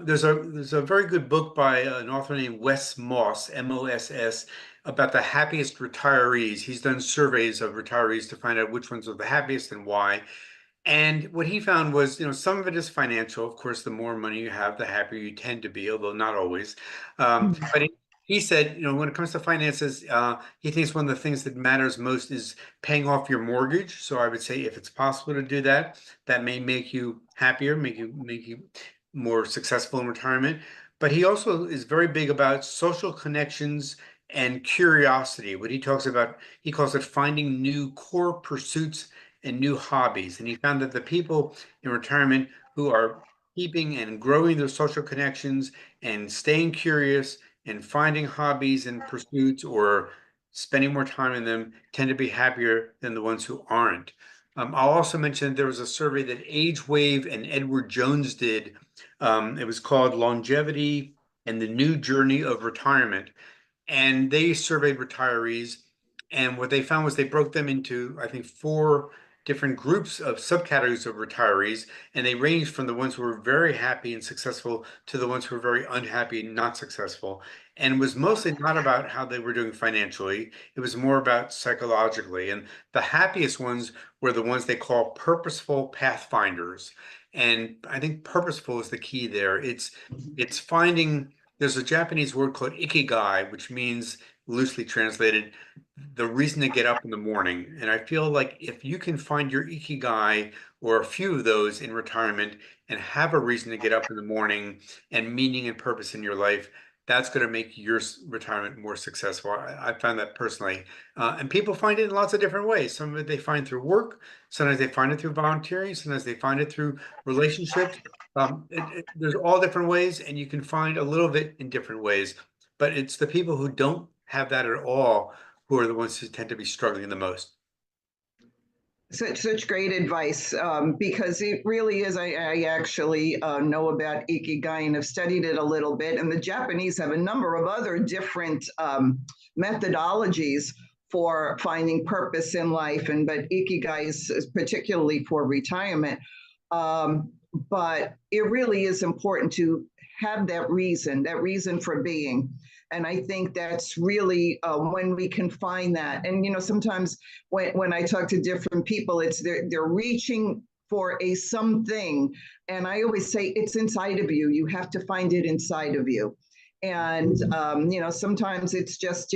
There's a very good book by an author named Wes Moss, Moss, about the happiest retirees. He's done surveys of retirees to find out which ones are the happiest and why. And what he found was, some of it is financial. Of course, the more money you have, the happier you tend to be, although not always. But he said, when it comes to finances, he thinks one of the things that matters most is paying off your mortgage. So I would say if it's possible to do that, that may make you happier, make you more successful in retirement. But he also is very big about social connections and curiosity. What he talks about, he calls it finding new core pursuits and new hobbies. And he found that the people in retirement who are keeping and growing their social connections and staying curious and finding hobbies and pursuits or spending more time in them tend to be happier than the ones who aren't. I'll also mention there was a survey that Age Wave and Edward Jones did. It was called Longevity and the New Journey of Retirement. And they surveyed retirees. And what they found was they broke them into, I think, 4 different groups of subcategories of retirees, and they ranged from the ones who were very happy and successful to the ones who were very unhappy and not successful. And it was mostly not about how they were doing financially. It was more about psychologically. And the happiest ones were the ones they call purposeful pathfinders. And I think purposeful is the key there. It's finding, there's a Japanese word called ikigai, which means, loosely translated, the reason to get up in the morning. And I feel like if you can find your ikigai or a few of those in retirement and have a reason to get up in the morning and meaning and purpose in your life, that's going to make your retirement more successful. I found that personally. And people find it in lots of different ways. Some of it they find through work. Sometimes they find it through volunteering. Sometimes they find it through relationships. There's all different ways, and you can find a little bit in different ways. but it's the people who don't have that at all who are the ones who tend to be struggling the most. Such great advice, because it really is. I actually know about Ikigai and have studied it a little bit. And the Japanese have a number of other different methodologies for finding purpose in life. But Ikigai is particularly for retirement. But it really is important to have that reason for being. And I think that's really when we can find that. And, sometimes when I talk to different people, it's they're reaching for a something. And I always say it's inside of you. You have to find it inside of you. And, sometimes it's just,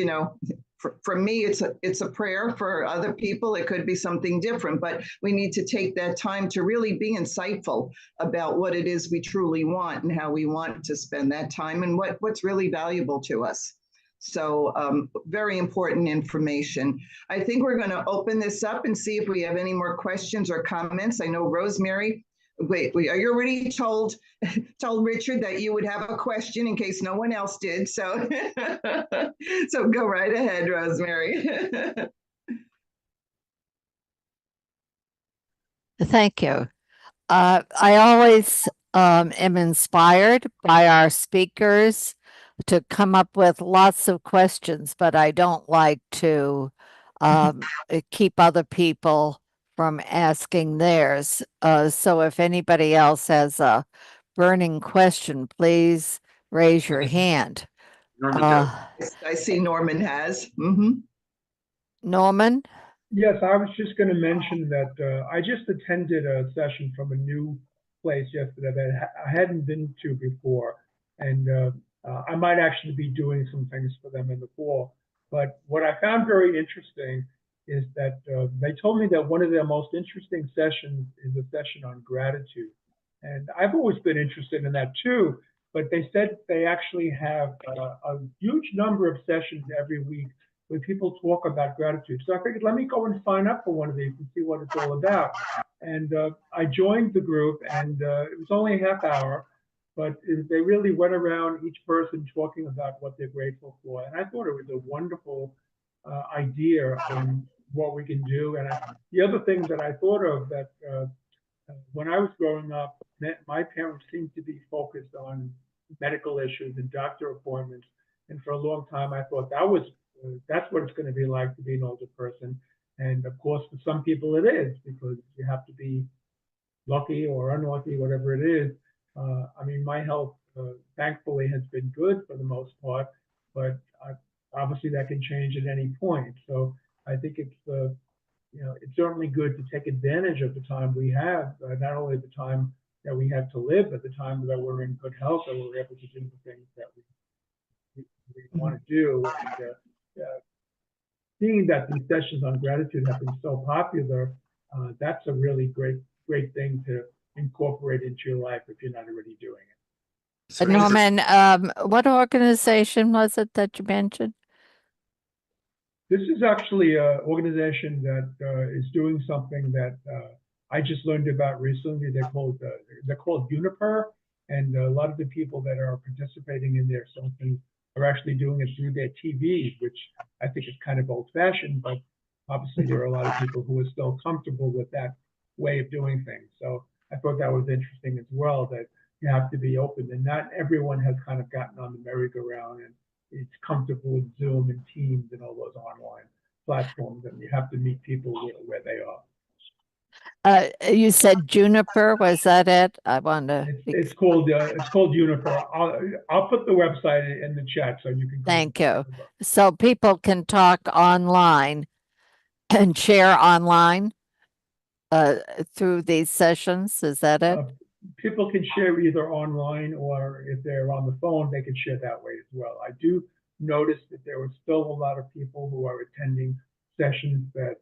for me, it's a prayer. For other people, it could be something different, but we need to take that time to really be insightful about what it is we truly want and how we want to spend that time and what's really valuable to us. So very important information. I think we're going to open this up and see if we have any more questions or comments. I know Rosemary, wait, you already told Richard that you would have a question in case no one else did. So, so go right ahead, Rosemary. Thank you. I always am inspired by our speakers to come up with lots of questions, but I don't like to keep other people from asking theirs. So if anybody else has a burning question, please raise your hand. Norman does. I see Norman has. Norman? Yes, I was just going to mention that I just attended a session from a new place yesterday that I hadn't been to before. And I might actually be doing some things for them in the fall. But what I found very interesting is that they told me that one of their most interesting sessions is a session on gratitude. And I've always been interested in that too. But they said they actually have a huge number of sessions every week where people talk about gratitude. So I figured, let me go and sign up for one of these and see what it's all about. And I joined the group, and it was only a half hour, but they really went around each person talking about what they're grateful for. And I thought it was a wonderful idea on what we can do. And the other thing that I thought of that when I was growing up, my parents seemed to be focused on medical issues and doctor appointments. And for a long time, I thought that's what it's going to be like to be an older person. And of course, for some people it is, because you have to be lucky or unlucky, whatever it is. I mean, my health, thankfully, has been good for the most part, but obviously that can change at any point. So I think it's certainly good to take advantage of the time we have, not only the time that we have to live, but the time that we're in good health, that we're able to do the things that we want to do. And seeing that these sessions on gratitude have been so popular, that's a really great thing to incorporate into your life if you're not already doing it. So Norman, what organization was it that you mentioned? This is actually an organization that is doing something that I just learned about recently. They're called Uniper, and a lot of the people that are participating in their something are actually doing it through their TVs, which I think is kind of old-fashioned, but obviously there are a lot of people who are still comfortable with that way of doing things. So I thought that was interesting as well, that you have to be open, and not everyone has kind of gotten on the merry-go-round and it's comfortable with Zoom and Teams and all those online platforms, and you have to meet people where they are. You said Juniper, was that it? I want to. It's called Uniper. I'll put the website in the chat so you can. Thank you. So people can talk online and share online through these sessions. Is that it? People can share either online, or if they're on the phone, they can share that way as well. I do notice that there are still a lot of people who are attending sessions that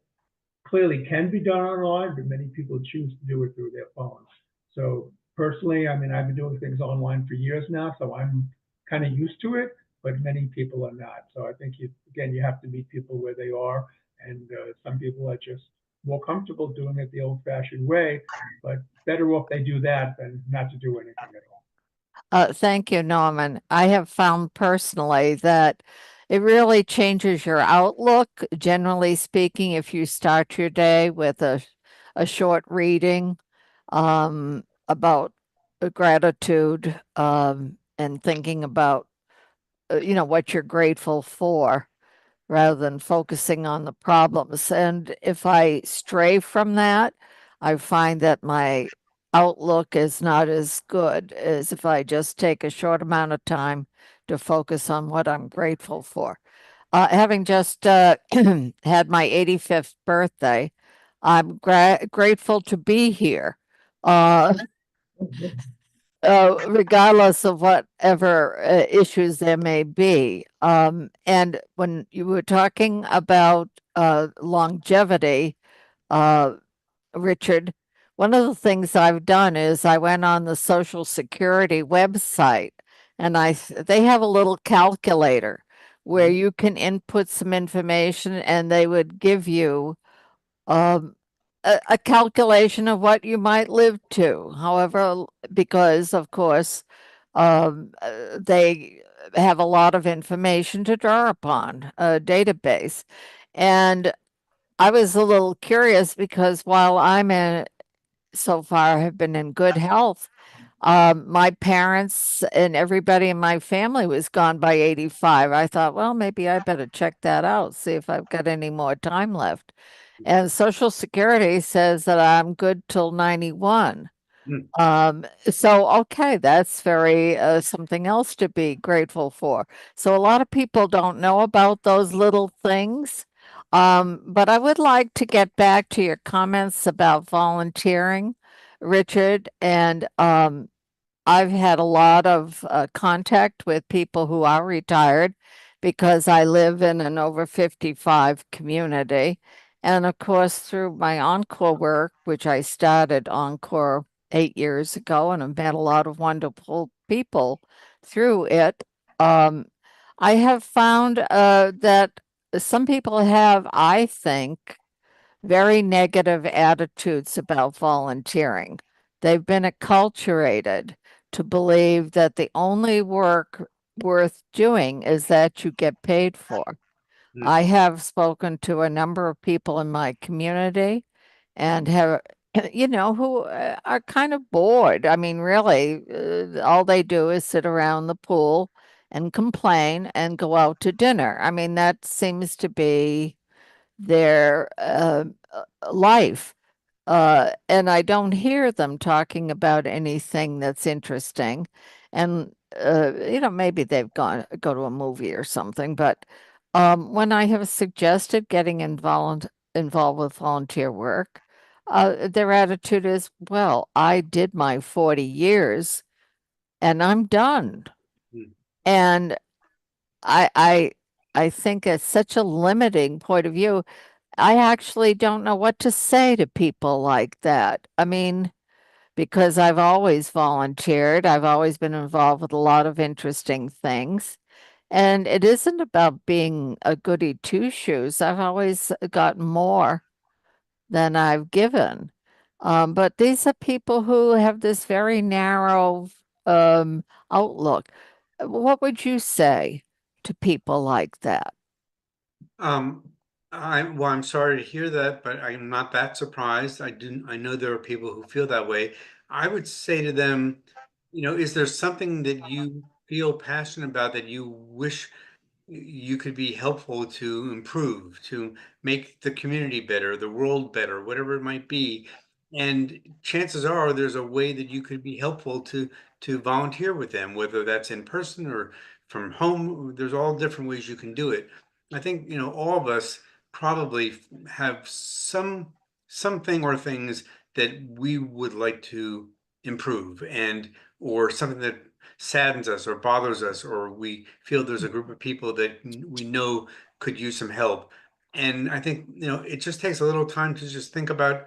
clearly can be done online, but many people choose to do it through their phones. So personally, I mean, I've been doing things online for years now, so I'm kind of used to it, but many people are not. So I think, you have to meet people where they are, and some people are just more comfortable doing it the old-fashioned way, but better off they do that than not to do anything at all. Thank you, Norman. I have found personally that it really changes your outlook. Generally speaking, if you start your day with a short reading about gratitude and thinking about what you're grateful for rather than focusing on the problems. And if I stray from that, I find that my outlook is not as good as if I just take a short amount of time to focus on what I'm grateful for. Having just had my 85th birthday, I'm grateful to be here. Regardless of whatever issues there may be. And when you were talking about longevity, uh, Richard, one of the things I've done is I went on the Social Security website and they have a little calculator where you can input some information and they would give you um, a calculation of what you might live to. However, because of course, they have a lot of information to draw upon, a database. And I was a little curious because while so far have been in good health, my parents and everybody in my family was gone by 85. I thought, well, maybe I better check that out, see if I've got any more time left. And Social Security says that I'm good till 91. So okay, that's very something else to be grateful for. So a lot of people don't know about those little things. But I would like to get back to your comments about volunteering, Richard, and I've had a lot of contact with people who are retired because I live in an over 55 community. And of course, through my Encore work, which I started Encore 8 years ago, and I've met a lot of wonderful people through it. Um, I have found that some people have, I think, very negative attitudes about volunteering. They've been acculturated to believe that the only work worth doing is that you get paid for. I have spoken to a number of people in my community and have, who are kind of bored. I mean, really, all they do is sit around the pool and complain and go out to dinner. I mean, that seems to be their life. And I don't hear them talking about anything that's interesting. And, maybe they've go to a movie or something. But when I have suggested getting involved with volunteer work, their attitude is, well, I did my 40 years and I'm done. And I, I, I think it's such a limiting point of view. I actually don't know what to say to people like that. I mean, because I've always volunteered, I've always been involved with a lot of interesting things. And it isn't about being a goody two shoes. I've always gotten more than I've given. But these are people who have this very narrow outlook. What would you say to people like that? Um, I'm sorry to hear that, but I'm not that surprised. I know there are people who feel that way. I would say to them, is there something that you feel passionate about that you wish you could be helpful to improve, to make the community better, the world better, whatever it might be. And chances are there's a way that you could be helpful to volunteer with them, whether that's in person or from home. There's all different ways you can do it. I think, all of us probably have something or things that we would like to improve, and or something that saddens us or bothers us, or we feel there's a group of people that we know could use some help. And I think, it just takes a little time to just think about,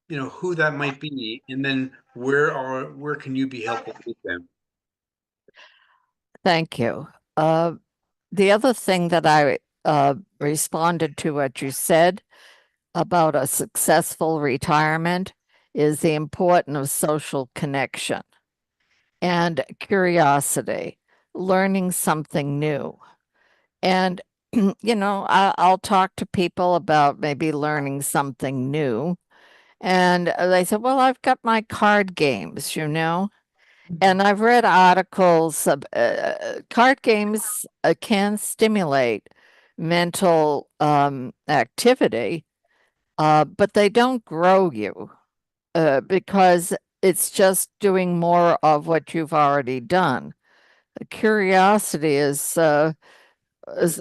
who that might be, and then where can you be helpful with them? Thank you. The other thing that I responded to what you said about a successful retirement is the importance of social connection. and curiosity, learning something new. And, I'll talk to people about maybe learning something new. And they said, well, I've got my card games, and I've read articles of card games can stimulate mental activity, but they don't grow you because it's just doing more of what you've already done. Curiosity is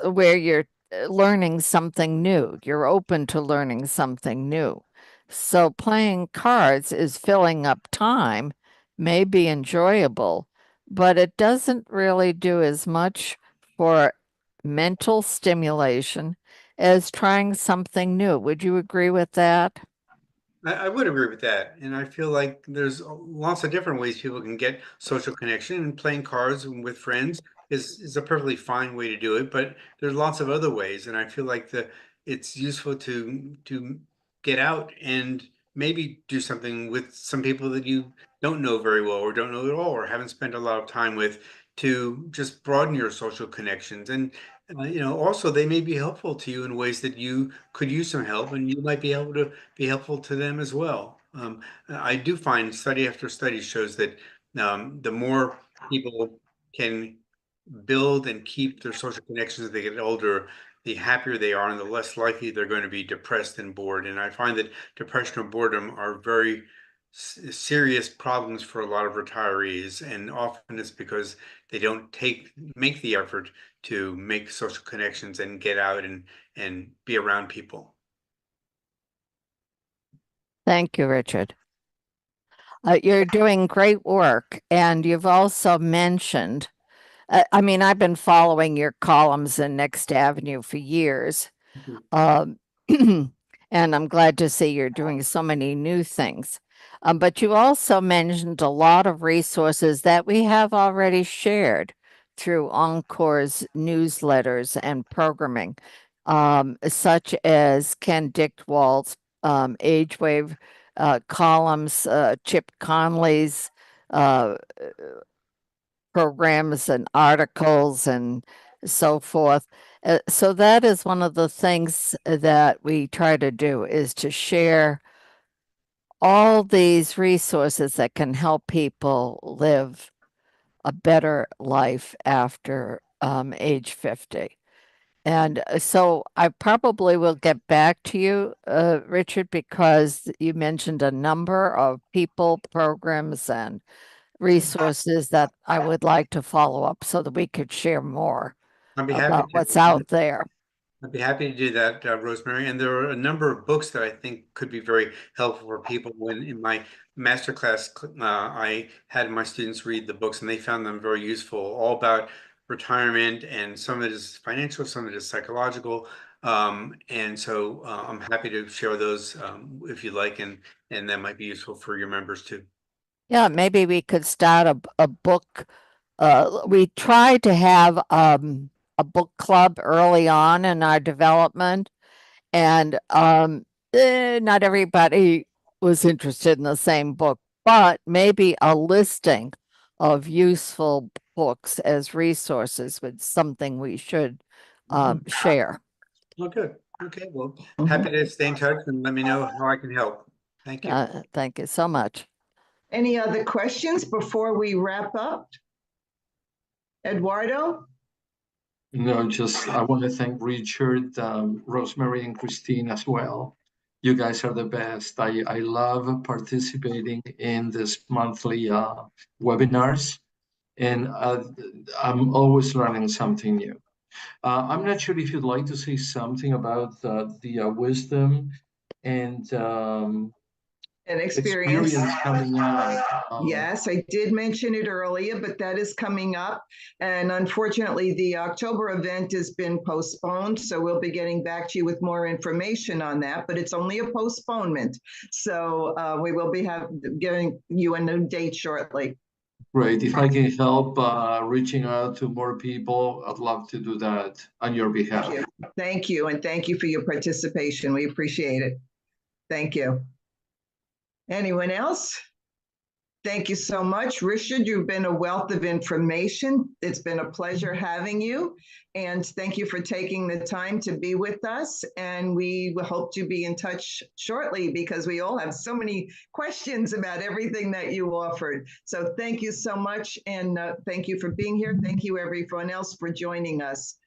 where you're learning something new. You're open to learning something new. So playing cards is filling up time, may be enjoyable, but it doesn't really do as much for mental stimulation as trying something new. Would you agree with that? I would agree with that. And I feel like there's lots of different ways people can get social connection, and playing cards with friends is a perfectly fine way to do it, but there's lots of other ways. And I feel like it's useful to get out and maybe do something with some people that you don't know very well or don't know at all or haven't spent a lot of time with, to just broaden your social connections. And also they may be helpful to you in ways that you could use some help, and you might be able to be helpful to them as well. I do find study after study shows that the more people can build and keep their social connections as they get older, the happier they are and the less likely they're going to be depressed and bored. And I find that depression or boredom are very serious problems for a lot of retirees, and often it's because they don't make the effort to make social connections and get out and be around people. Thank you, Richard. You're doing great work, and you've also mentioned, I've been following your columns in Next Avenue for years. Um, and I'm glad to see you're doing so many new things. But you also mentioned a lot of resources that we have already shared through Encore's newsletters and programming, such as Ken Dickwall's Age Wave columns, Chip Conley's uh, programs and articles and so forth. So that is one of the things that we try to do, is to share all these resources that can help people live a better life after age 50. And so I probably will get back to you, Richard, because you mentioned a number of people, programs, and resources that I would like to follow up so that we could share more I'd be happy about to. what's out there. I'd be happy to do that, Rosemary. And there are a number of books that I think could be very helpful for people. When in my masterclass, I had my students read the books, and they found them very useful, all about retirement, and some of it is financial, some of it is psychological. And so I'm happy to share those if you like, and that might be useful for your members too. Yeah, maybe we could start a book. We tried to have a book club early on in our development, and not everybody was interested in the same book, but maybe a listing of useful books as resources was something we should share. Oh, good. Okay, well, Mhm. happy to stay in touch, and let me know how I can help. Thank you. Thank you so much. Any other questions before we wrap up? Eduardo? No, just I want to thank Richard, Rosemary, and Christine as well. You guys are the best. I love participating in this monthly webinars, and I'm always learning something new. I'm not sure if you'd like to say something about the wisdom and An experience. coming out. Yes, I did mention it earlier, but that is coming up. And unfortunately, the October event has been postponed. So we'll be getting back to you with more information on that, but it's only a postponement. So we will be giving you a new date shortly. Great. If I can help reaching out to more people, I'd love to do that on your behalf. Thank you. Thank you. And thank you for your participation. We appreciate it. Thank you. Anyone else? Thank you so much. Richard, you've been a wealth of information. It's been a pleasure having you. And thank you for taking the time to be with us. And we hope to be in touch shortly because we all have so many questions about everything that you offered. So thank you so much. And thank you for being here. Thank you, everyone else, for joining us.